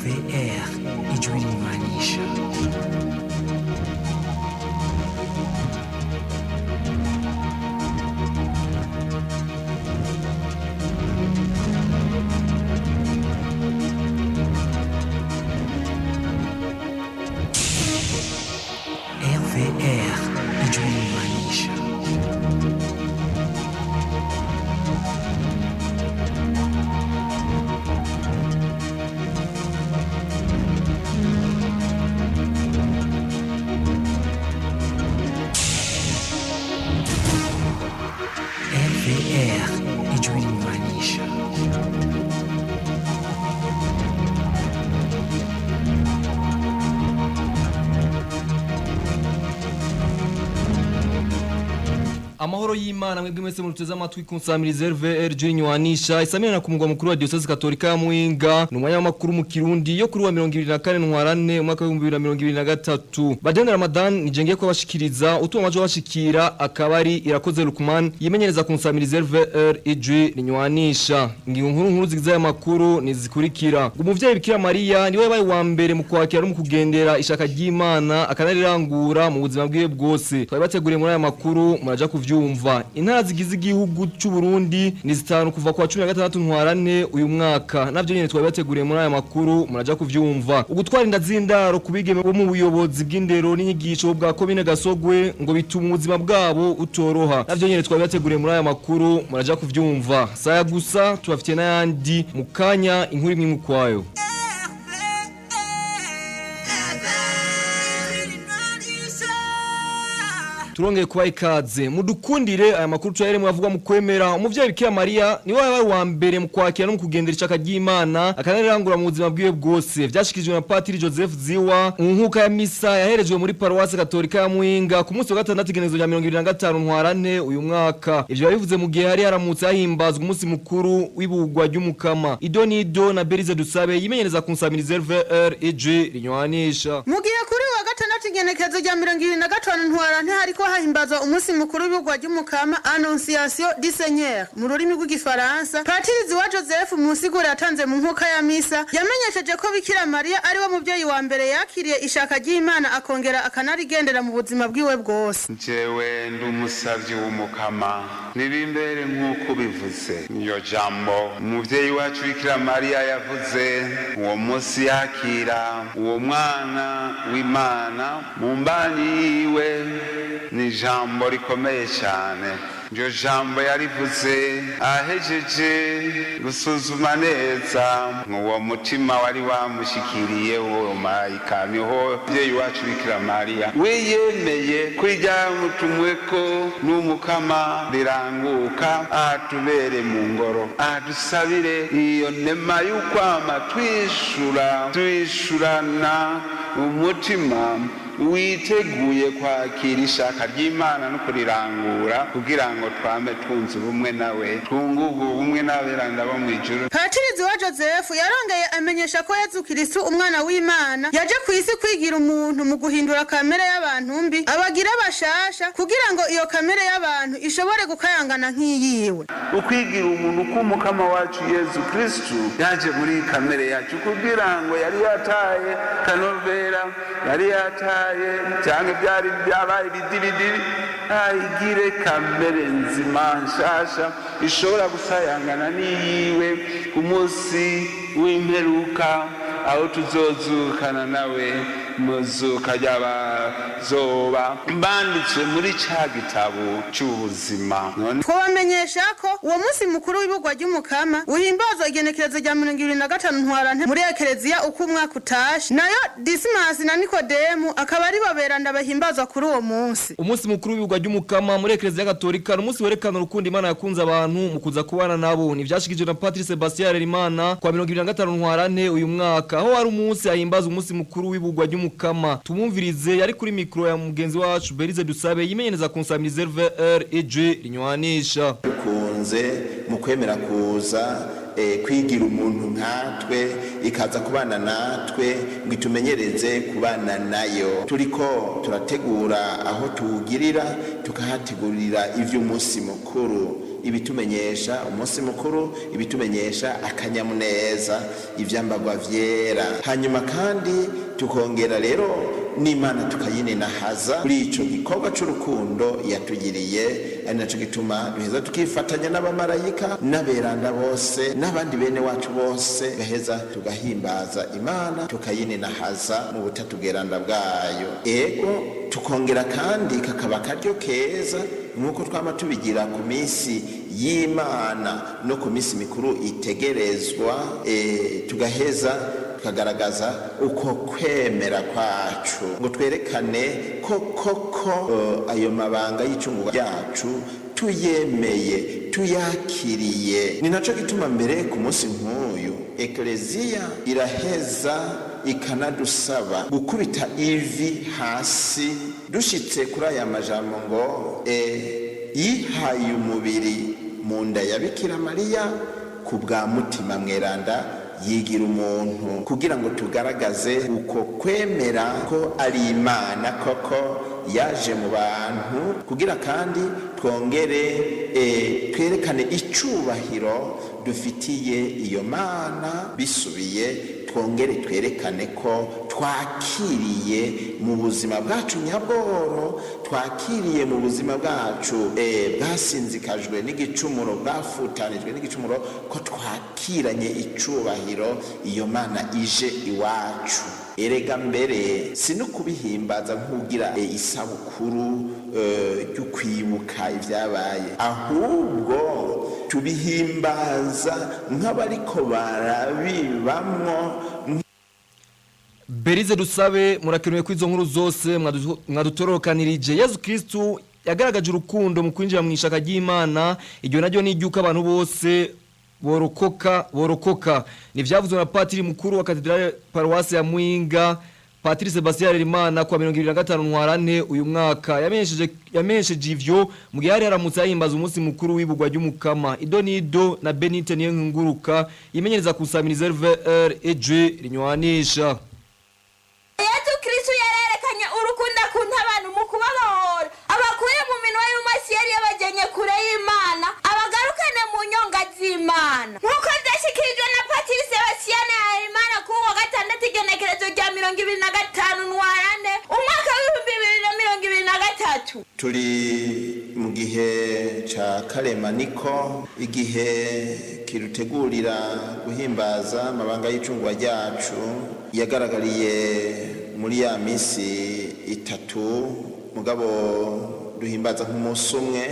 RVR ijwi limaanisha. RVR ijwi limaanisha. RVR ijwi limaanisha. Amahoro y'Imana mwebwe mwese muteze amatwi kunsamiriza RVR ijwi limaanisha isamira ku mugwa mukuru wa Diocese Katolika ya Muinga n'umwanya w'amakuru mu Kirundi yo kuri wa 24 ntwarane umwaka wa 2023. Badene Ramadan nijengeye ko bashikiriza utuma majo bashikira akabari irakoze Lukman yimenyereza kunsamiriza RVR ijwi limaanisha. Ingingo nkuru zigize aya makuru nizikurikira. Umuvyeyi Bikira Maria niwe bayi wa mbere mu kwakira no mu kugendera ishaka ry'Imana akanarirangira mu buzima bwiwe bwose. Twabateguriye muri aya makuru muraja kuvyumva. Intara zigize igihugu cy'u Burundi ni zitanu kuva kwa 16 ntwarane uyu mwaka. Navyo nyene twabateguriye muri aya makuru muraja kuvyumva. Ugutwara indazindaro kubigeme bo mu buyobozi bw'indero n'inyigisho bwa komine Gasogwe ngo bituma ubuzima bwabo utoroha. Navyo nyene twabateguriye muri aya makuru muraja kuvyumva. Saya gusa tubafite n'ayandi mukanya inkuru imwe kwayo. Turongeye kuba ikaze mudukundire aya makuru cyarere mwavuga mu kwemera umuvyeyi Bikira Maria ni wawe wa mbere mu kwakira no mu kugendera ishaka ry'Imana akanarangura mu buzima bwiwe bwose vyashikijwe na Patiri Joseph Ziwa unkuka ya misa yaherejwe muri Paroisse Katolika ya Muinga ku munsi wa gatandatu igenezo rya 2025 ntwarane uyu mwaka ivyo bivuze mu gihe hari haramutse ahimbazwa umunsi mukuru w'ibugwa ry'umukama Idonido na Berize Dusabe yimenyereza kunsamiriza RVR ijwi limaanisha. Mu gihe kuri wa gatandatu igenekezo rya 2025 ntwarane hariko hahimbazwa umunsi mukuru w'ibugwa ry'umukama Annonciation du Seigneur mu rurimi rw'igifaransa. Patiri Ziwa Joseph musigura yatanze mu nkuka ya misa yamenyesheje ko Bikira Maria ari we muvyeyi wa mbere yakiriye ishaka ry'Imana akongera akanarigendera mu buzima bwiwe bwose. Jewe ndumusavyi w'umukama nibimbere nk'uko bivuze niyo jambo umuvyeyi wacu Bikira Maria yavuze uwo munsi yakira uwo mwana w'Imana mu mbani yiwe ni jambo rikomeye cyane. Iryo jambo yarivuze ahejeje gusuzuma neza uwo mutima wari wamushikiriye uwo marayika niho muvyeyi wacu Bikira Maria wiyemeye kwijya mutumweko n'umukama riranguka atubere mu ngoro adusabire iyo nema y'ukwama twishurana umutima witeguye kwakira ishaka ry'Imana no kurirangura kugira ngo twame tunze ubumwe nawe twungugu ubumwe n'aberanda bo mwijuru. Patiri Ziwa Joseph yarongeye amenyesha ko Yesu Kristo umwana w'Imana yaje ku isi kwigira umuntu mu guhindura kamere y'abantu mbi abagira bashasha kugira ngo iyo kamere y'abantu ishobore gukayangana nk'iyiwe. Ukwigira umuntu k'umukama wacu Yesu Kristo yaje muri kamere yacu kugira ngo yari yataye kanovera yari yataye cyane byari byabaye bidibidiri ayigire kamere nzima nshasha ishobora gusayangana niyiwe ku munsi w'imperuka aho tuzozukana nawe muzuka y'abazoba banditswe muri ca gitabo cy'ubuzima. Twabamenyesha ko uwo munsi mukuru w'ibugwa ry'umukama uhimbazwa igenekerezo rya 2025 ntwarante muri Ekereziya uko umwaka utashe nayo Dismas na Nikodemu akaba ari baberanda bahimbazwa kuri uwo munsi. Umunsi mukuru w'ibugwa ry'umukama muri Ekereziya Katolika umunsi werekana urukundo Imana yakunze abantu mu kuza kubana nabo ni vyashikijwe na Patiri Sebastien Rerimana kwa 2025 ntwarante uyu mwaka aho ari umunsi ahimbazwa umunsi mukuru w'ibugwa ry'umukama. Tumumvirize yari kuri mikro ya mugenzi wacu Berize Dusabe yimenyereza kunsamiriza RVR ijwi limaanisha. Kunze mu kwemera kuza kwigira umuntu nkatwe ikaza kubana natwe ngo itumenyereze kubana nayo. Turiko turategura aho tugirira tukahategurira ivy'umunsi mukuru ibitumenyesha umunsi mukuru, ibitumenyesha akanyamuneza, ivyambagwa vyera. Hanyuma kandi tukongera rero n'Imana tukayininahaza kuri ico gikorwa c'urukundo yatugiriye, ari naco gituma duheza tukifatanya n'abamarayika n'aberanda bose n'abandi bene wacu bose, gaheza tugahimbaza Imana tukayininahaza mu butatu bweranda bwayo. Ego tukongera kandi kakaba karyo keza nk'uko twama tubigira ku minsi y'Imana no ku minsi mikuru itegerezwa, tugaheza tukagaragaza uko kwemera kwacu ngo twerekane ko koko ayo mabanga y'icungurwa ryacu tuyemeye, tuyakiriye. Ni naco gituma mbere ku munsi nk'uyu ekleziya iraheza ikanadusaba gukubita ivi hasi dushitse kuri aya majambo ngo yihaye umubiri mu nda ya Bikira Mariya ku bwa mutima mweranda yigira umuntu, kugira ngo tugaragaze uko kwemera ko ari Imana koko yaje mu bantu, kugira kandi twongere twerekane icubahiro dufitiye iyo Mana bisubiye, twongere twerekane ko twakiriye mu buzima bwacu nyabworo, twakiriye mu buzima bwacu bwasinzikajwe n'igicumuro, bwafutanijwe n'igicumuro, ko twakiranye icubahiro iyo Mana ije iwacu. Erega mbere si no kubihimbaza nk'ugira isabukuru ryo kwibuka ibyabaye, ahubwo tubihimbaza nk'abariko barabibamwo. Berize dusabe murakenewe ko izo nkuru zose mwadutorokanirije. Yesu Kristo yagaragaje urukundo mu kwinjira mu ishaka ry'Imana, iryo naryo ni iryuka abantu bose borokoka. Ni vyavuzwe na Patiri mukuru wa Katedrale Paruwasi ya Muinga, Patiri Sebastien Harerimana kwa 2025 ntwarante uyu mwaka. Yamenyesheje ivyo mu gihe haramutse yahimbaza umunsi mukuru w'ibugwa ry'umukama. Idonido na Benite Niyonknguruka imenyereza kusamiriza RVR eje rinywanisha. Yesu Kristo yarerekanye urukundo akunda abantu mu kubabohora, abakuye mu minwa y'umasi yari yabajyanye kure y'Imana, abagarukane mu nyonga z'Imana. Nkuko byashikirijwe na Patiri Sebastien Harerimana ku wa gatandatu igenekerezo rya 2025 ntwarante umwaka wa 2023. Turi mu gihe ca karemaniko, igihe kirutegurira guhimbaza amabanga y'icungwa ryacu yagaragariye muri ya misi itatu, mugabo duhimbaza nk'umunsi umwe,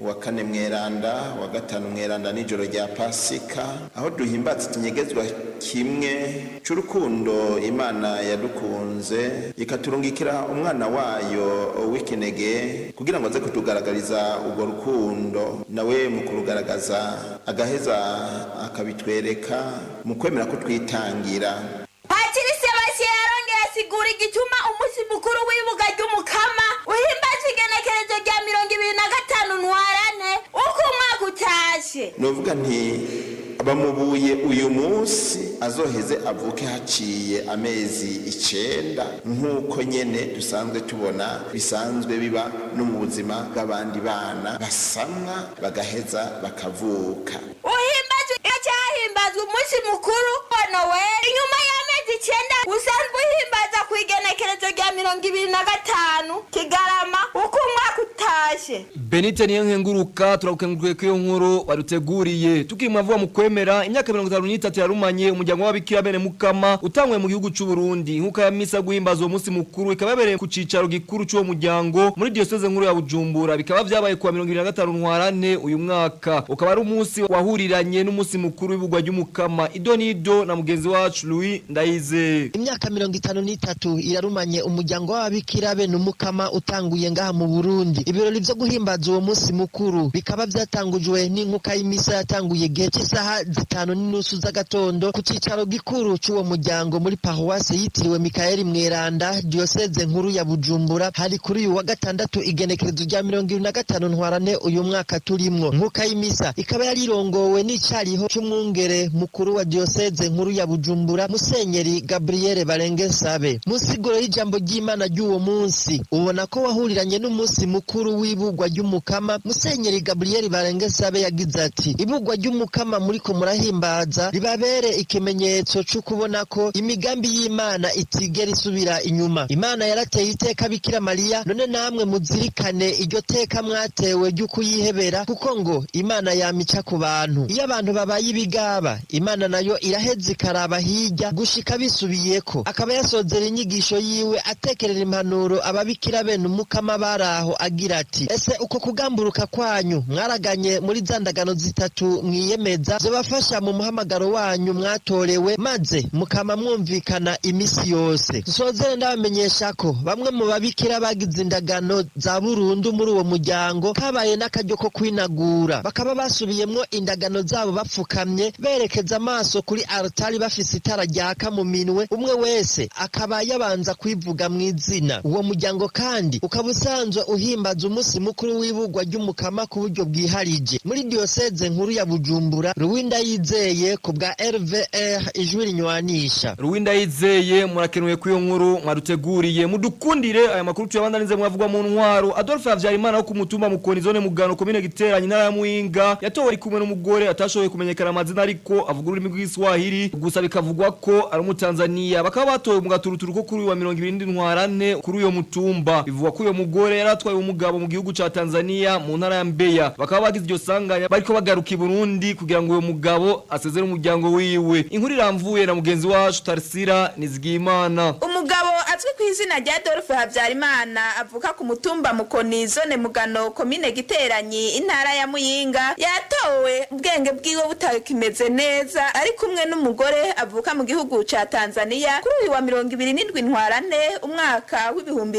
wa kane mweranda, wa gatanu mweranda n'ijoro rya Pasika, aho duhimbaza ikinyegezwa kimwe c'urukundo Imana yadukunze ikaturungikira umwana wayo w'ikinege kugira ngo aze kutugaragariza urwo rukundo, nawe mu kurugaragaza agaheza akabitwereka mu kwemera ko twitangira. Patiri Sebastien yarongera asigura igituma umunsi mukuru w'ibuga ry'umukama uhimbaza igenekerezo rya 2025 ntwarante uko umwaka utashe. Novuga nti bamubuye uyu munsi azoheze avuke haciye amezi 9 nk'uko nyene dusanzwe tubona bisanzwe biba no mu buzima bw'abandi bana basamwa bagaheza bakavuka. Uhimbazwe icyahimbazwa umunsi mukuru wa Noel inyuma y'amezi 9 usanzwe uhimbaza ku igenekerezo rya 2025 Kigarama uko umwaka utashe. Benite Niyonknguruka turagukenguruye ko iyo nkuru waduteguriye. Tukimwavuga mu kwemera imyaka 53 yarumanye umuryango w'ababikira bene mukama utangwe mu gihugu cy'u Burundi, nkuko ya misa guhimbaza uwo munsi mukuru ikababereye ku cicaro gikuru cy'uwo muryango muri diocese nkuru ya Bujumbura. Bikaba vyabaye ku 2025 ntwarante uyu mwaka, ukaba ari umunsi wahuriranye n'umunsi mukuru w'ibugwa ry'umukama. Idonido na mugenzi wacu Louis Ndayize. Imyaka 53 irarumanye umuryango w'ababikira bene umukama utanguye ngaha mu Burundi. Ibirori byo guhimbaza uwo munsi mukuru bikaba byatangujwe n'inkuka y'imisa yatanguye gihe cy'isaha 5:30 z'agatondo ku cicaro gikuru cy'uwo muryango muri Paruwasi yitiriwe Mikaeli Mweranda, diocese nkuru ya Bujumbura. Hari kuri uyu wa gatandatu igenekerezo rya 2025 ntwarante uyu mwaka turimwo. Nkuka y'imisa ikaba yarirongowe n'icariho cy'umwungere mukuru wa diocese nkuru ya Bujumbura, Musenyeri Gabriel Barengesabe. Musiguro y'ijambo ry'Imana ry'uwo munsi ubona ko wahuriranye n'umunsi mukuru w'ibugwa ry'umukama ry'umukama Musenyeri Gabriel Barengesabe yagize ati ibugwa ry'umukama muriko murahimbaza ribabere ikimenyetso cyo kubona ko imigambi y'Imana itigera isubira inyuma. Imana yarateye iteka Bikira Mariya, none namwe muzirikane iryo teka mwatewe ryo kuyihebera, kuko ngo Imana yamica ku bantu. Iyo abantu babaye ibigaba, Imana nayo iraheza ikaraba hirya gushika bisubiyeko. Akaba yasozera inyigisho yiwe atekerera impanuro ababikira bene umukama baraho agira ati ese uko kugamburuka kwanyu mwaraganye muri zandagano zitatu mwiyemeza zobafasha mu muhamagaro wanyu mwatorewe, maze mukama mwumvikana imisi yose. Sozere ndabamenyesha ko bamwe mu babikira bagize indagano za burundu muri uwo muryango kabaye n'akaryo ko kwinagura, bakaba basubiyemwo indagano zabo bapfukamye berekeza amaso kuri altari bafise itara ryaka mu minwe, umwe wese akaba yabanza kwivuga mu izina. Uwo muryango kandi ukaba usanzwe uhimbaza umunsi mukuru w'ibugwa ry'umukama ku buryo bwiharije. Muri diocese nkuru ya Bujumbura, Ruwinda Yizeye ku bwa RVR ijwi rinywanisha. Ruwinda Yizeye murakenuye ku iyo nkuru mwaduteguriye. Mudukundire aya makuru tuyabandanize mwavugwa mu ntwaro. Adolphe Havyarimana wo ku mutumba Mukoni zone Mugano komine Giteranyi ntara ya Muyinga yatowe ari kumwe n'umugore atashoboye kumenyekana amazina ariko avuga ururimi rw'Igiswahili, gusa bikavugwa ko ari mu Tanzania. Bakaba batowe mu gaturuturu ko kuri wa 27 ntwarane kuri uyo mutumba. Bivugwa ko uyo mugore yaratwaye umugabo mu gihugu ca Tanzania mu ntara ya Mbeya. Bakaba bagize iryo sanganya bariko bagaruka i Burundi kugira ngo uyo mugabo asezere umuryango wiwe. Inkuru iramvuye na mugenzi wacu Tarsira Nizigimana. Umugabo azwi ku izina rya Adolphe Havyarimana avuka ku mutumba Mukoni zone Mugano komine Giteranyi intara ya Muyinga yatowe ubwenge bwiwe butakimeze neza ari kumwe n'umugore avuka mu gihugu ca Tanzania kuri uyu wa 27 ntwarane umwaka w'ibihumbi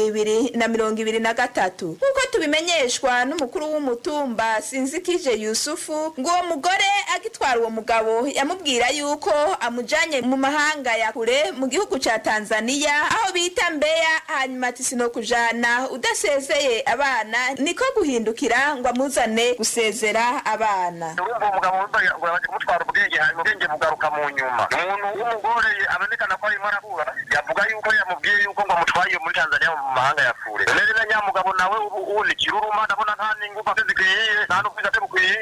2023. Nkuko tubimenyeshwa n'umukuru w'umutumba Sinzikije Yusufu, ngo uwo mugore agitwara uwo mugabo yamubwira yuko amujanye mu mahanga ya kure mu gihugu ca Tanzania aho bita Mbeya, hanyuma ati sino kujana udasezeye abana niko guhindukira ngo amuzane gusezera abana. Uwo mugabo baje kumutwara ubwenge hanyuma ubwenge bugaruka mu nyuma. Umuntu w'umugore abonekana ko ari marabura yavuga yuko yamubwiye yuko ngo amutwaye muri Tanzania mu mahanga ya kure. Rero na nyamugabo nawe uri kiruruma ndabona nta ningufa zigiye nta n'ubwiza bukwiye.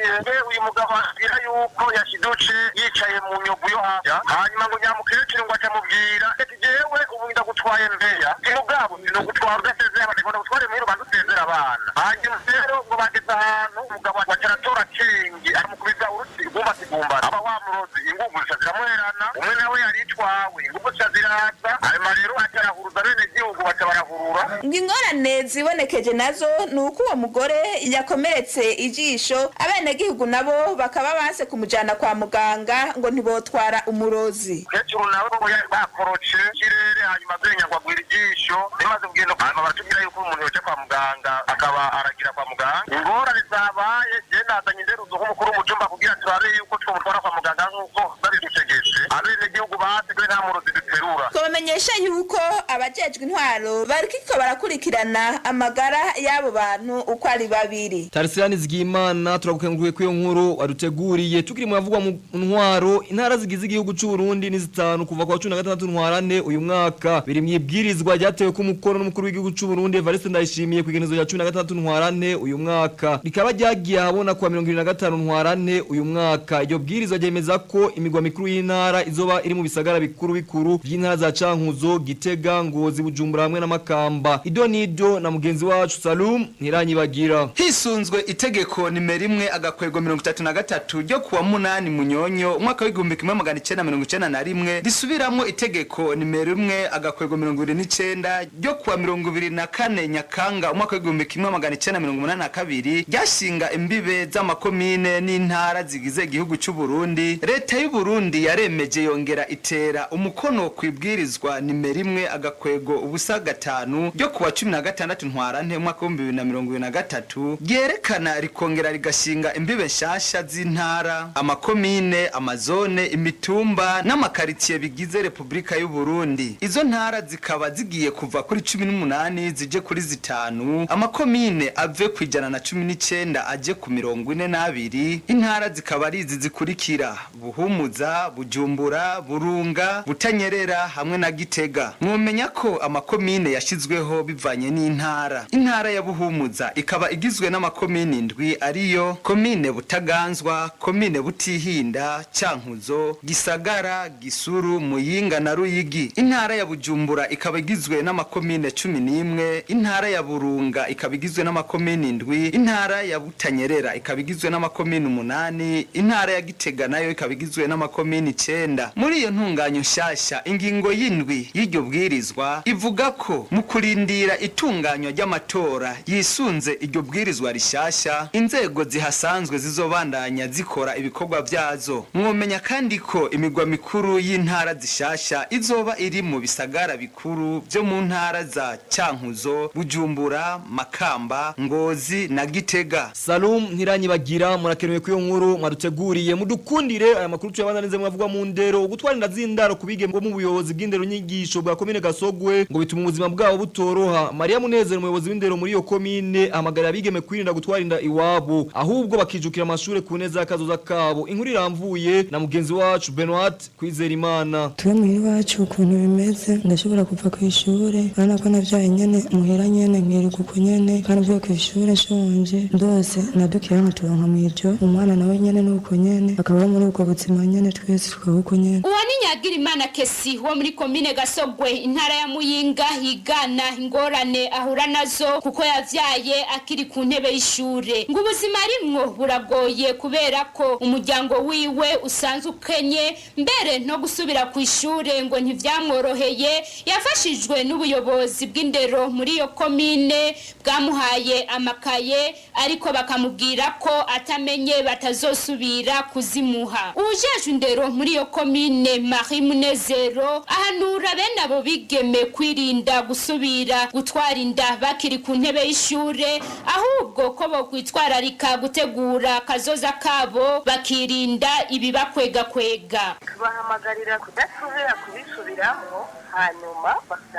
Uyu mugabo agira yuko yashiduce yicaye mu nyovu yo haja, hanyuma ngo nyamukecuru ngo acamubwira ati jewe ubu ndagutwaye Mbeya umugabo no gutwara udasezeye abana ngo gutware mu Rwanda usezera abana. Hanyuma rero ngo bageze ahantu umugabo acaratora kingi aramukubita uruti igumba kigumba aba wamurozi ingugu ziramuherana, umwe nawe yaritwawe ingugu ziraza, hanyuma rero acarahuruza bene gihugu bacabarahurura. Ingorane zibonekeje nazo nuko uwo mugore yakomeretse ijisho, abene gihugu nabo bakaba base kumujana kwa muganga ngo ntibotwara umurozi. Kecuru nawe ngo bakoroce kirere hanyuma benya ngo agwira ijisho bimaze kugenda hanyuma baratubwira yuko umuntu yoje kwa muganga akaba aragira kwa muganga. Ingorane zabaye je nazanye ndero zo kumukuru mu cyumba kugira turabe yuko twomutwara kwa muganga nkuko babidutegeje. Abene gihugu bategwe nta murozi duterura. Kubamenyesha yuko abajejwe intwaro bariko barakurikirana amagara y'abo bantu uko ari babiri. Tarsira Nizigimana turagukenguruye ku iyo nkuru waduteguriye. Tukiri mu yavugwa mu ntwaro, intara zigize igihugu cy'u Burundi ni 5 kuva kwa 16 ntwarane uyu mwaka. Biri mwibwirizwa ryatewe ku mukono n'umukuru w'igihugu cy'u Burundi Evariste Ndayishimiye ku igenezo rya 16 ntwarane uyu mwaka. Rikaba ryagiye habona kwa 25 ntwarane uyu mwaka. Iryo bwirizwa ryemeza ko imigwa mikuru y'intara izoba iri mu bisagara bikuru by'intara za Cankuzo, Gitega, Ngozi, Bujumbura hamwe na Makamba. Idonido na mugenzi wacu Salum Ntiranyibagira. Hisunzwe itegeko nimero 1 agakwego 33 ryo kuwa 8 Munyonyo umwaka w'igihumbi 1991 risubiramwo itegeko nimero 1 agakwego 29 ryo kuwa 24 Nyakanga umwaka w'igihumbi 1982 ryashinga imbibe z'amakomine n'intara zigize igihugu cy'u Burundi. Leta y'u Burundi yaremeje yongera itera umukono kwibwirizwa nimero 1 agakwego ubusa 5 ryo kuwa 16 ntwarante umwaka wa 2023 ryerekana rikongera rigashinga imbibe nshasha z'intara, amakomine, amazone, imitumba n'amakaritiye bigize Republika y'u Burundi. Izo ntara zikaba zigiye kuva kuri 18 zije kuri 5, amakomine ave ku 119 aje ku 42. Intara zikaba ari izi zikurikira: Buhumuza, Bujumbura, Burunga, Butanyerera hamwe na Gitega. Mwomenya ko amakomine yashizweho bivanye n'intara. Intara ya Buhumuza ikaba igizwe n'amakomine indwi ariyo komine Butaganzwa, komine Butihinda, Cyankuzo, Gisagara, Gisuru, Muyinga na Ruyigi. Intara ya Bujumbura ikaba igizwe n'amakomine 11, intara ya Burunga ikaba igizwe n'amakomine indwi, intara ya Butanyerera ikaba igizwe n'amakomine 8, intara ya Gitega nayo ikaba igizwe n'amakomine 9. Muri iyo ntunganyo nshasha ingingo y'indwi y'iryo bwirizwa ivuga ko mu kurindira itunganywa ry'amatora yisunze iryo bwirizwa rishasha inzego zihasanzwe zizobandanya zikora ibikorwa vyazo. Mwomenya kandi ko imigwa mikuru y'intara zishasha izoba iri mu bisagara bikuru byo mu ntara za Cyankuzo, Bujumbura, Makamba, Ngozi na Gitega. Salum Ntiranyibagira murakenewe kuyo nkuru mwaduteguriye mudukundire aya makuru cyabandanize mwavugwa mu ndero gutwarinda zindaro kubige ngo mu buyobozi bw'indero nyigisho bwa komine Gasogwe ngo bituma ubuzima bwabo butoroha. Maria Munezero umuyobozi w'indero muri iyo komine amagarira bigeme kwirinda gutwarinda iwabo ahubwo bakijukira amashure ku neza akazoza kabo. Inkuru iramvuye na mugenzi wacu Benoit Kwizerimana. Tuwe muhira wacu ukuntu bimeze ndashobora kuva ku ishure bana ko navyaye nyene muhira nyene nkiri kuko nyene kandi byo ku ishure shonje ndose nadukira nkaturonka mw'ivyo umwana nawe nyene nuko nyene akaba muri ubwo buzima nyene twese twuko nyene. Uwani Nyagirimana Kesi wo muri komine Gasogwe intara ya Muyinga higana ingorane ahura nazo kuko yavyaye akiri ku ntebe y'ishure. Ngo ubuzima rimwo buragoye kubera ko umuryango wiwe usanzwe ukenye mbere no gusubira ku ishure ngo ntivyamworoheye. Yafashijwe n'ubuyobozi bw'indero muri iyo komine bwamuhaye amakaye ariko bakamubwira ko atamenye batazosubira kuzimuha. Ujeje indero muri iyo komine Marie Munezero ahanura bene abo bigeme kwirinda gusubira gutwara inda bakiri ku ntebe y'ishure ahubwo ko bo kwitwararika gutegura kazoza kabo bakirinda ibibakwega kwega. Bahamagarira kudasubira kubisubiramo hanyuma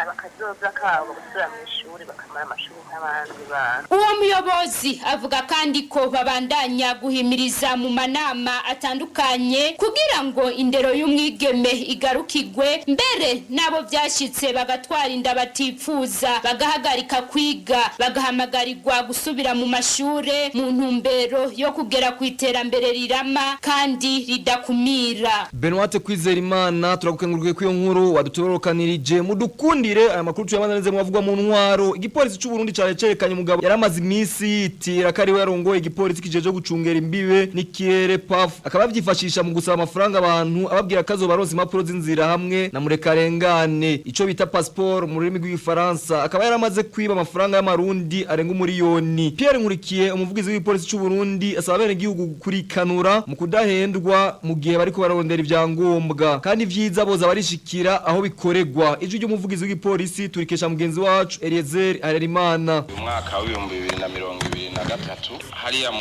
bakazoza kabo gusubira mu ishuri bakamara amashuri nk'abandi bantu. Uwo muyobozi avuga kandi ko babandanya guhimiriza mu manama atandukanye kugira ngo indero y'umwigeme igarukigwe mbere nabo byashitse bagatwara inda batipfuza bagahagarika kwiga bagahamagarirwa gusubira mu mashure mu ntumbero yo kugera ku iterambere rirama kandi ridakumira. Benoit Kwizerimana turagukengurukiye kuyo nkuru wadutorokanirije mudukundire aya makuru cyabandanize mwavugwa mu ntwaro. Igipolisi cy'u Burundi cyarekanye umugabo yaramaze iminsi yitira kari we yarongoye igipolisi kijeje gucungera imbibe n'ikirere PAF akaba byifashisha mu gusaba amafaranga abantu ababwira kazo baronse impapuro z'inzira hamwe na murekarengane ico bita passeport mu rurimi rw'ifaransa akaba yaramaze kwiba amafaranga y'amarundi arenga umuriyoni. Pierre Nkurikiye umuvugizi w'ipolisi cy'u Burundi asaba bene igihugu kurikanura mu kudahendwa mu gihe bariko bararondera ivyangombwa kandi vyiza boza barishikira aho bikoregwa. Ijwi ry'umuvugizi w'ipolisi turikesha mugenzi wacu Eliezer Harerimana. Umwaka wa 2023 hariya mu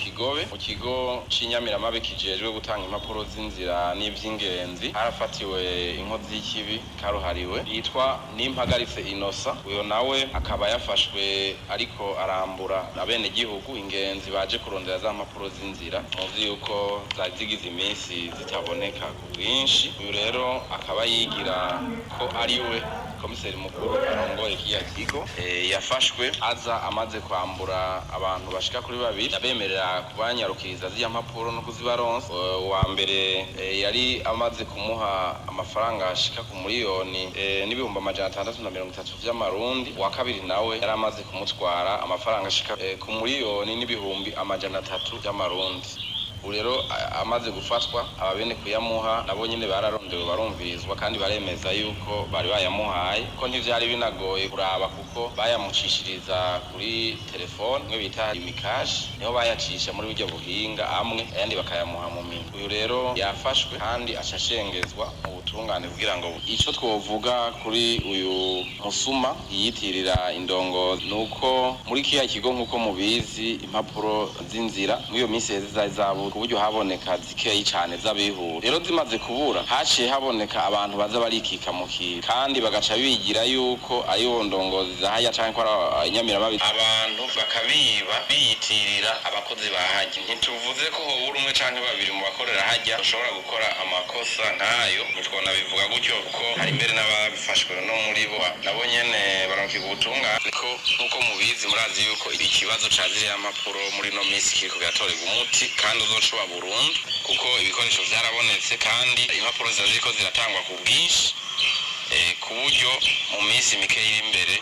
kigo c'inyamiramabe kijejwe gutanga impapuro z'inzira n'ivy'ingenzi harafatiwe inkozi y'ikibi karuhariwe yitwa Nimpagaritse Inosa. Uyo nawe akaba yafashwe ariko arambura abene gihugu ingenzi baje kurondera za mpapuro z'inzira muzi yuko zazigize iminsi zitaboneka ku bwinshi. Uyu rero akaba yigira ko ari we komiseri mukuru arongoye kiya kigo yafashwe aza amaze kwambura abantu bashika kuri babiri abemerera kubanyarukiriza z'iya mpapuro no kuzibaronsa. Wa mbere yari amaze kumuha amafaranga ashika ku miliyoni n'ibihumbi 630 vy'amarundi. Wa kabiri nawe yari amaze kumutwara amafaranga ashika ku miliyoni n'ibihumbi 300 vy'amarundi. Urero amaze gufatwa ababene kuyamuha nabo nyine bararondewe barumvizwa kandi baremeza yuko bari bayamuhaye ko ntivyari binagoye kuraba kuko bayamucishiriza kuri telefone mwe bita imikashi niho bayacisha muri buryo buhinga amwe ayandi bakayamuha mu minwe. Uyu rero yafashwe kandi ashashengezwa mu butungane kugira ngo ico twovuga kuri uyu musuma yiyitirira indongozi nuko muri kiya kigo nkuko mubizi impapuro z'inzira muri iyo minsi zizazabo ku buryo haboneka zikeyi cyane z'abihura. Rero zimaze kubura haciye haboneka abantu baza barikika mu kintu kandi bagaca bigira yuko ari ndongozi zahaya cyane ko inyamiramabi abantu bakabiba biyitirira abakozi bahajya. Ntituvuze ko uri umwe canke babiri mu bakorera hajya ushobora gukora amakosa nkayo nitwona nabivuga gutyo kuko hari mbere n'abafashwe no muri bo nabo nyene baronka ubutunga ariko nkuko mubizi murazi yuko ikibazo ca ziriya mpapuro muri no minsi kiriko gatorega umuti kandi uzocuba burundu kuko ibikoresho vyarabonetse kandi impapuro ziriko ziratangwa ku bwinshi ku buryo mu minsi mike iri imbere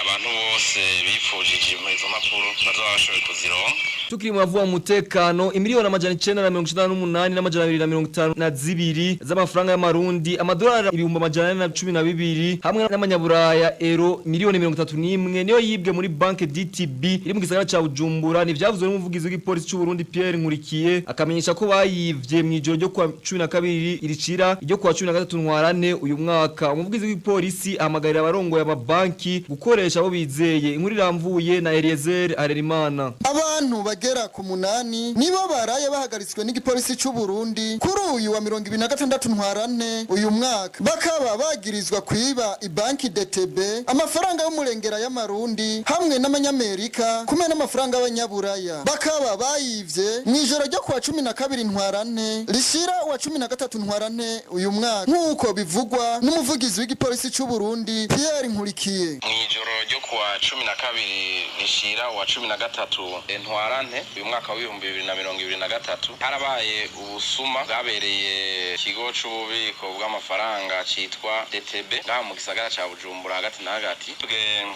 abantu bose bifujije izo mpapuro bazoba bashoboye kuzironka. Tukiri mwavuwa mutekano imiliyoni amajana 998 n'amajana 252 z'amafaranga y'amarundi amadolari ibihumbi amajana 412 hamwe n'amanyaburaya euro miliyoni 31 niyo yibwe muri banke DTB iri mu gisagara ca Bujumbura ni vyavuzwe n'umuvugizi w'igipolisi cy'u Burundi Pierre Nkurikiye akamenyesha ko bayivye mu ijoro ryo kwa 12 iricira iryo kwa 13 ntwarane uyu mwaka. Umuvugizi w'igipolisi ahamagarira abarongoye amabanki gukoresha abo bizeye inkuru iramvuye na Eliezer Harerimana. Abantu bagera ku 8 nibo baraye bahagaritswe n'igipolisi cy'u Burundi kuri uyu wa 2026 ntwarane uyu mwaka bakaba bagirizwa kwiba ibanki DTB amafaranga y'umurengera y'amarundi hamwe n'amanyamerika kumwe n'amafaranga y'abanyaburaya bakaba bayivye mu ijoro ryo kwa 12 ntwarane rishira wa 13 ntwarane uyu mwaka nkuko bivugwa n'umuvugizi w'igipolisi cy'u Burundi Pierre Nkurikiye. Mu ijoro ryo kwa 12 rishira wa 13 ntwarane uyu mwaka wa 2023 harabaye ubusuma bwabereye ikigo c'ububiko bw'amafaranga citwa DTB ngaha mu gisagara ca Bujumbura hagati na hagati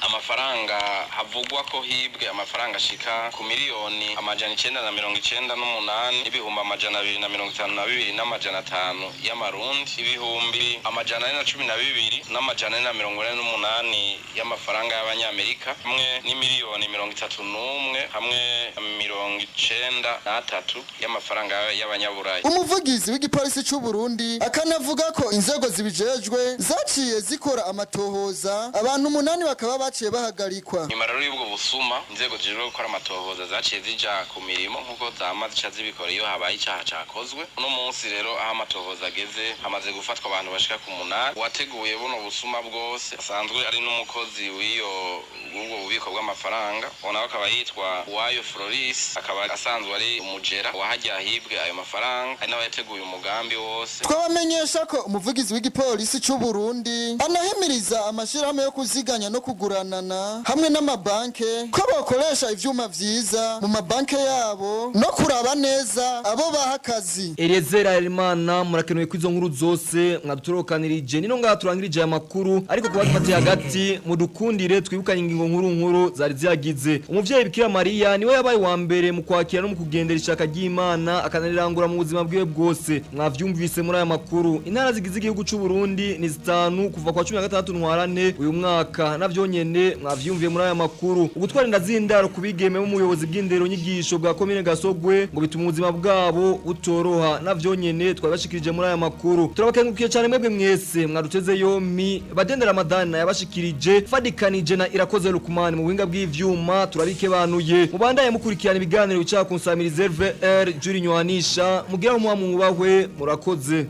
amafaranga havugwa ko hibwe amafaranga ashika ku miliyoni amajana 998 ibihumbi amajana 252 n'amajana 5 y'amarundi ibihumbi amajana 412 n'amajana 448 y'amafaranga y'abanyamerika hamwe n'imiliyoni 31 hamwe 93 y'amafaranga y'abanyaburayi. Umuvugizi w'igipolisi cy'u Burundi akanavuga ko inzego zibijejwe zaciye zikora amatohoza abantu 8 bakaba baciye bahagarikwa. Nyuma rero y'ubwo busuma inzego zijejwe gukora amatohoza zaciye zija ku mirimo nkuko zamaze ca zibikora iyo habaye icyaha cakozwe. Uno munsi rero aho amatohoza ageze hamaze gufatwa abantu bashika ku 8 wateguye buno busuma bwose asanzwe ari n'umukozi w'iyo ubwo bubiko bw'amafaranga ona akaba yitwa Wayo Floris akaba asanzwe ari umujera wahajya hibwe ayo mafaranga ari nawe yateguye umugambi wose. Twabamenyesha ko umuvugizi w'igipolisi cy'u Burundi anahimiriza amashirahamwe yo kuziganya no kuguranana hamwe n'amabanke ko bakoresha ivyuma vyiza mu mabanke yabo no kuraba neza abo bahakazi. Eliezer Harerimana murakenuye kwizo nkuru zose mwaduturokanirije nino ngaha turangirije amakuru ariko kuba dufatiye hagati mudukundire twibukanye ingingo nkuru zari ziyagize. Umuvyeyi Bikira Maria niwe yabaye wa mbere mu kwakira no mu kugendera ishaka ry'Imana akanarangura mu buzima bwiwe bwose. Mwavyumvise muri aya makuru intara zigize igihugu cy'u Burundi ni 5 kuva kwa 16 ntwarane uyu mwaka navyo nyene mwavyumviye muri aya makuru. Ugutwara indazindaro kubigeme mu muyobozi bw'indero nyigisho bwa komine Gasogwe ngo bituma ubuzima bwabo butoroha navyo nyene twabashikirije muri aya makuru. Turabakengukiye cyane mwebwe mwese mwaduteze yomi badendera Ramadana yabashikirije fadikanije na Irakoze Lukumani mu buhinga bw'ivyuma turabike banuye mubandaye mukurikirana ibiganiro bica ku nsamirize VR Juri Nywanisha mugira mu mwubahwe murakoze.